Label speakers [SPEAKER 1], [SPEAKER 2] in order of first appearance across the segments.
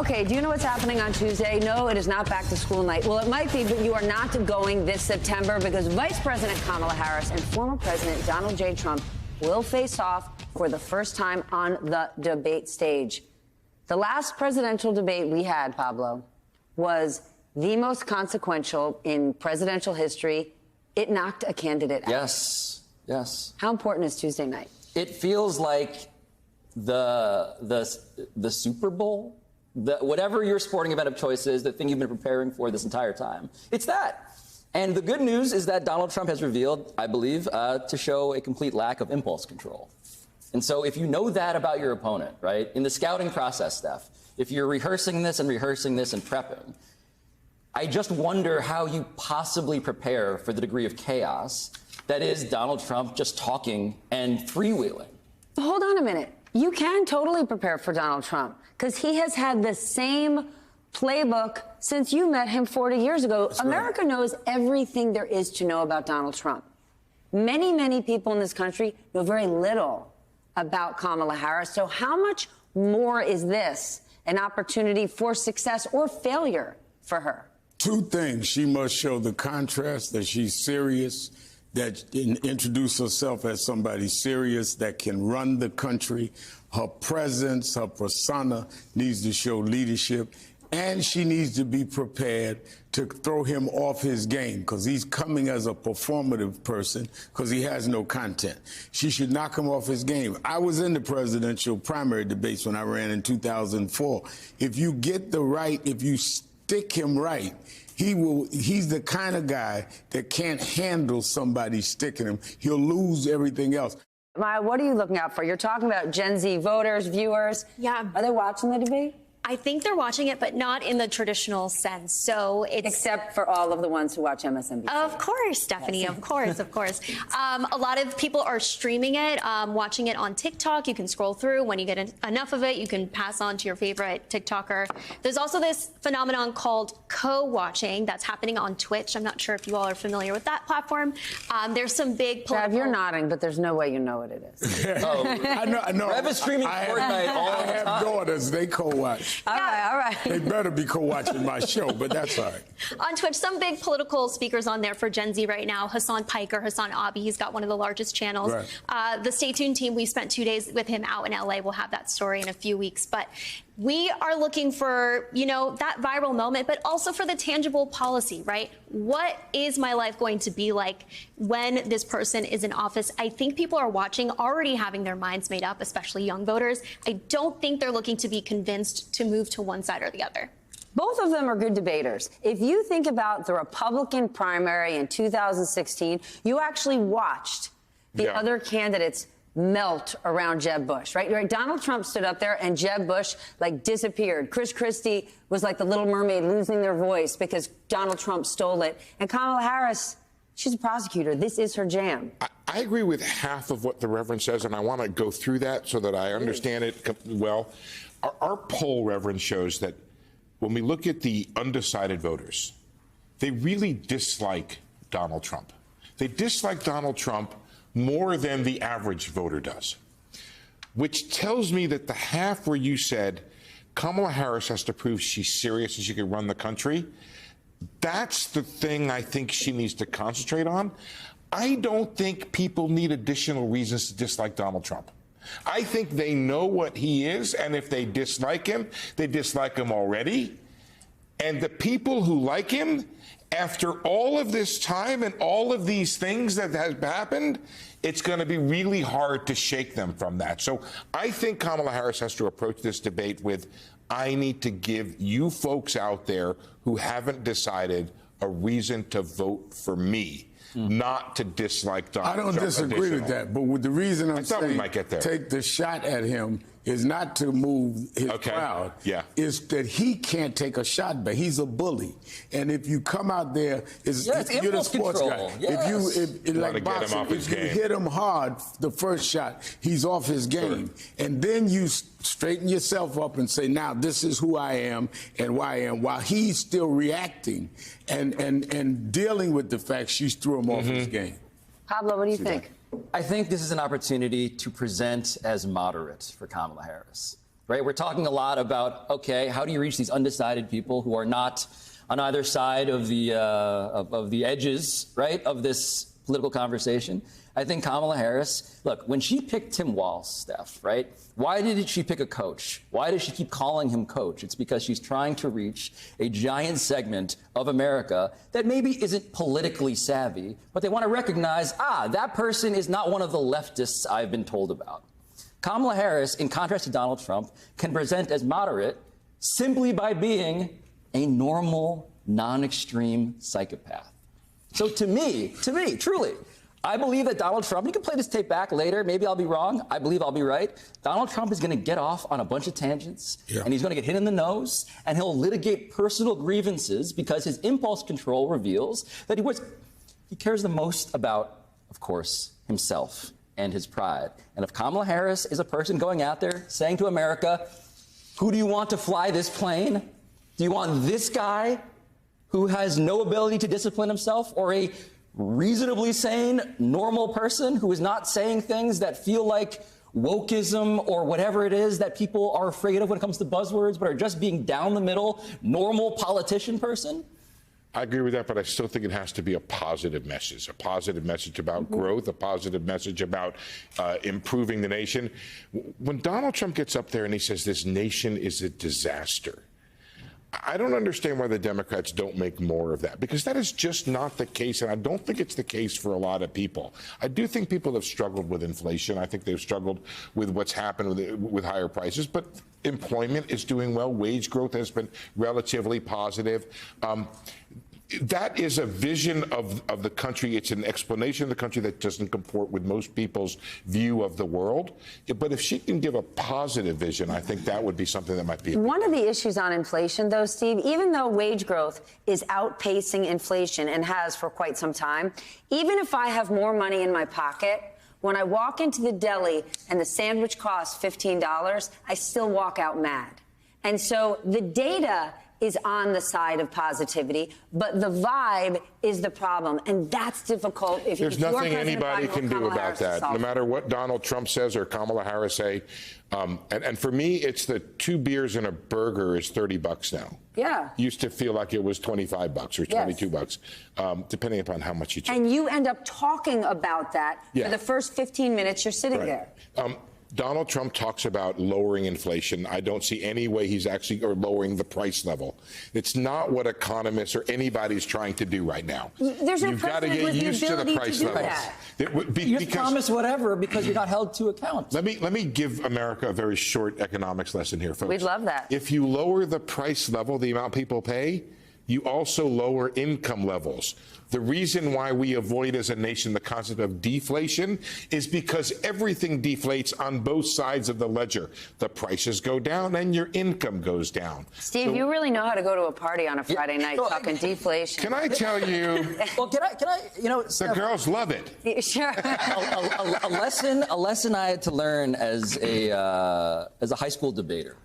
[SPEAKER 1] Okay, do you know what's happening on Tuesday? No, it is not back to school night. Well, it might be, but you are not going this September because Vice President Kamala Harris and former President Donald J. Trump will face off for the first time on the debate stage. The last presidential debate we had, Pablo, was the most consequential in presidential history. It knocked a candidate out.
[SPEAKER 2] Yes, yes.
[SPEAKER 1] How important is Tuesday night?
[SPEAKER 2] It feels like the Super Bowl. Whatever your sporting event of choice is, the thing you've been preparing for this entire time. It's that. And the good news is that Donald Trump has revealed, I believe, to show a complete lack of impulse control. And so if you know that about your opponent, right, in the scouting process, Steph, if you're rehearsing this and prepping, I just wonder how you possibly prepare for the degree of chaos that is Donald Trump just talking and freewheeling.
[SPEAKER 1] Hold on a minute. You can totally prepare for Donald Trump because he has had the same playbook since you met him 40 years ago. That's America knows everything there is to know about Donald Trump. Many, many people in this country know very little about Kamala Harris. So how much more is this an opportunity for success or failure for her?
[SPEAKER 3] Two things. She must show the contrast, that she's serious, that introduce herself as somebody serious that can run the country. Her presence, her persona needs to show leadership, and she needs to be prepared to throw him off his game because he's coming as a performative person because he has no content. She should knock him off his game. I was in the presidential primary debates when I ran in 2004. If you get the right, if you stick him right, he's the kind of guy that can't handle somebody sticking him. He'll lose everything else.
[SPEAKER 1] Maya, what are you looking out for? You're talking about Gen Z voters, viewers.
[SPEAKER 4] Yeah.
[SPEAKER 1] Are they watching the debate?
[SPEAKER 4] I think they're watching it, but not in the traditional sense. So it's
[SPEAKER 1] except for all of the ones who watch MSNBC.
[SPEAKER 4] Of course, Stephanie. Yes. Of course. A lot of people are streaming it, watching it on TikTok. You can scroll through. When you get enough of it, you can pass on to your favorite TikToker. There's also this phenomenon called co-watching that's happening on Twitch. I'm not sure if you all are familiar with that platform. There's some big political...
[SPEAKER 1] Trav, you're nodding, but there's no way you know what it is.
[SPEAKER 2] Oh, I know. Rev is streaming Fortnite all the time.
[SPEAKER 3] I have daughters. They co-watch.
[SPEAKER 1] All right.
[SPEAKER 3] They better be co-watching my show, but that's all right.
[SPEAKER 4] On Twitch, some big political speakers on there for Gen Z right now. Hassan Abi, he's got one of the largest channels. Right. The Stay Tuned team, we spent 2 days with him out in LA. We'll have that story in a few weeks. But we are looking for, that viral moment, but also for the tangible policy, right? What is my life going to be like when this person is in office? I think people are watching, already having their minds made up, especially young voters. I don't think they're looking to be convinced to move to one side or the other.
[SPEAKER 1] Both of them are good debaters. If you think about the Republican primary in 2016, you actually watched the other candidates melt around Jeb Bush, right? Donald Trump stood up there and Jeb Bush disappeared. Chris Christie was like the Little Mermaid losing their voice because Donald Trump stole it. And Kamala Harris, she's a prosecutor. This is her jam.
[SPEAKER 5] I agree with half of what the Reverend says, and I want to go through that so that I understand it well. Our poll, Reverend, shows that when we look at the undecided voters, they really dislike Donald Trump. They dislike Donald Trump more than the average voter does, which tells me that the half where you said Kamala Harris has to prove she's serious and she can run the country, that's the thing I think she needs to concentrate on. I don't think people need additional reasons to dislike Donald Trump. I think they know what he is, and if they dislike him, they dislike him already. And the people who like him, after all of this time and all of these things that have happened, it's going to be really hard to shake them from that. So I think Kamala Harris has to approach this debate with, I need to give you folks out there who haven't decided a reason to vote for me. Not to dislike Donald Trump.
[SPEAKER 3] I don't disagree with that, but with the reason I'm saying
[SPEAKER 5] we might get there.
[SPEAKER 3] Take the shot at him is not to move his crowd. Is that he can't take a shot back. He's a bully, and if you come out there, you're the sports guy.
[SPEAKER 2] Yes.
[SPEAKER 3] If you like boxing, if you hit him hard the first shot, he's off his game, and then you straighten yourself up and say, now this is who I am and why I am, while he's still reacting and dealing with the fact she's threw him off his game.
[SPEAKER 1] Pablo, what do you think?
[SPEAKER 2] I think this is an opportunity to present as moderate for Kamala Harris. right? We're talking a lot about, okay, how do you reach these undecided people who are not on either side of the edges, right, of this political conversation? I think Kamala Harris, look, when she picked Tim Walz, Steph, right, why did she pick a coach? Why does she keep calling him coach? It's because she's trying to reach a giant segment of America that maybe isn't politically savvy, but they want to recognize, that person is not one of the leftists I've been told about. Kamala Harris, in contrast to Donald Trump, can present as moderate simply by being a normal, non-extreme psychopath. So to me, truly, I believe that Donald Trump, you can play this tape back later, maybe I'll be wrong, I believe I'll be right. Donald Trump is going to get off on a bunch of tangents, and he's going to get hit in the nose, and he'll litigate personal grievances because his impulse control reveals that he cares the most about, of course, himself and his pride. And if Kamala Harris is a person going out there saying to America, who do you want to fly this plane? Do you want this guy who has no ability to discipline himself, or a reasonably sane, normal person who is not saying things that feel like wokeism or whatever it is that people are afraid of when it comes to buzzwords, but are just being down the middle, normal politician person?
[SPEAKER 5] I agree with that, but I still think it has to be a positive message about growth, a positive message about improving the nation. When Donald Trump gets up there and he says this nation is a disaster, I don't understand why the Democrats don't make more of that, because that is just not the case, and I don't think it's the case for a lot of people. I do think people have struggled with inflation. I think they've struggled with what's happened with higher prices, but employment is doing well. Wage growth has been relatively positive. That is a vision of the country. It's an explanation of the country that doesn't comport with most people's view of the world. But if she can give a positive vision, I think that would be something that might be.
[SPEAKER 1] One of the issues on inflation, though, Steve, even though wage growth is outpacing inflation and has for quite some time, even if I have more money in my pocket, when I walk into the deli and the sandwich costs $15, I still walk out mad. And so the data is on the side of positivity, but the vibe is the problem, and that's difficult.
[SPEAKER 5] There's nothing anybody can do about that, no matter what Donald Trump says or Kamala Harris say. And for me, it's the 2 beers and a burger is $30 now.
[SPEAKER 1] Yeah.
[SPEAKER 5] Used to feel like it was $25 or $22, depending upon how much you take.
[SPEAKER 1] And you end up talking about that
[SPEAKER 5] Yeah.
[SPEAKER 1] for the first 15 minutes you're sitting there.
[SPEAKER 5] Donald Trump talks about lowering inflation. I don't see any way he's actually lowering the price level. It's not what economists or anybody's trying to do right now.
[SPEAKER 1] There's no
[SPEAKER 5] You've got to
[SPEAKER 1] president
[SPEAKER 5] get
[SPEAKER 1] with the
[SPEAKER 5] used to the
[SPEAKER 1] ability
[SPEAKER 5] price
[SPEAKER 1] to do
[SPEAKER 5] levels.
[SPEAKER 1] that.
[SPEAKER 2] You just promise whatever because you're not held to account.
[SPEAKER 5] Let me give America a very short economics lesson here, folks.
[SPEAKER 1] We'd love that.
[SPEAKER 5] If you lower the price level, the amount people pay, you also lower income levels. The reason why we avoid as a nation the concept of deflation is because everything deflates on both sides of the ledger. The prices go down and your income goes down.
[SPEAKER 1] Steve, you really know how to go to a party on a Friday night talking deflation.
[SPEAKER 5] Can I tell you?
[SPEAKER 2] Well, can I,
[SPEAKER 5] The girls love it.
[SPEAKER 1] Sure.
[SPEAKER 2] a lesson I had to learn as a high school debater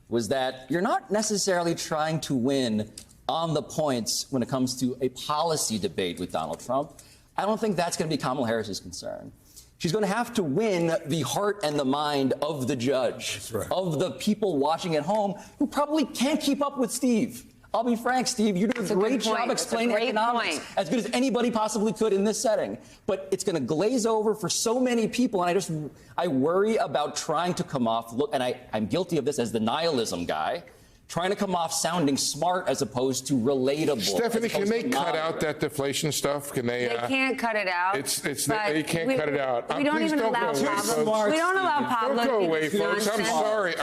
[SPEAKER 2] was that you're not necessarily trying to win on the points when it comes to a policy debate with Donald Trump. I don't think that's going to be Kamala Harris's concern. She's going to have to win the heart and the mind of the judge, of the people watching at home who probably can't keep up with Steve. I'll be frank, Steve, you did a great job explaining economics, as good as anybody possibly could in this setting. But it's going to glaze over for so many people, and I worry about trying to come off, and I'm guilty of this as the nihilism guy, trying to come off sounding smart as opposed to relatable.
[SPEAKER 5] Stephanie, can they cut out that deflation stuff? Can they?
[SPEAKER 1] They can't cut it out.
[SPEAKER 5] They can't cut it out.
[SPEAKER 1] We don't even allow Pablo. We don't allow Pablo.
[SPEAKER 5] Don't go away, folks. I'm sorry.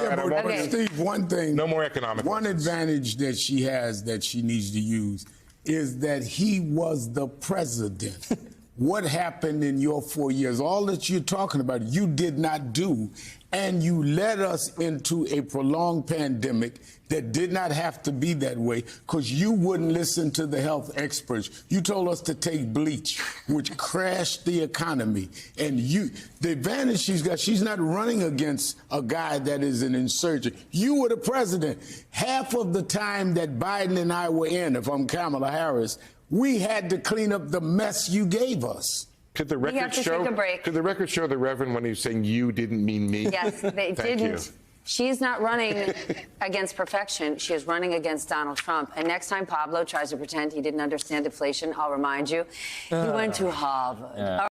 [SPEAKER 3] Steve, one thing.
[SPEAKER 5] No more economic.
[SPEAKER 3] One advantage that she has that she needs to use is that he was the president. What happened in your 4 years? All that you're talking about, you did not do. And you led us into a prolonged pandemic that did not have to be that way because you wouldn't listen to the health experts. You told us to take bleach, which crashed the economy. And the advantage she's got, she's not running against a guy that is an insurgent. You were the president. Half of the time that Biden and I were in, if I'm Kamala Harris, we had to clean up the mess you gave us.
[SPEAKER 5] Could the record show? Could the record show the Reverend when he was saying "you" didn't mean me?
[SPEAKER 1] Yes, they didn't. She is not running against perfection. She is running against Donald Trump. And next time Pablo tries to pretend he didn't understand inflation, I'll remind you, he went to Harvard.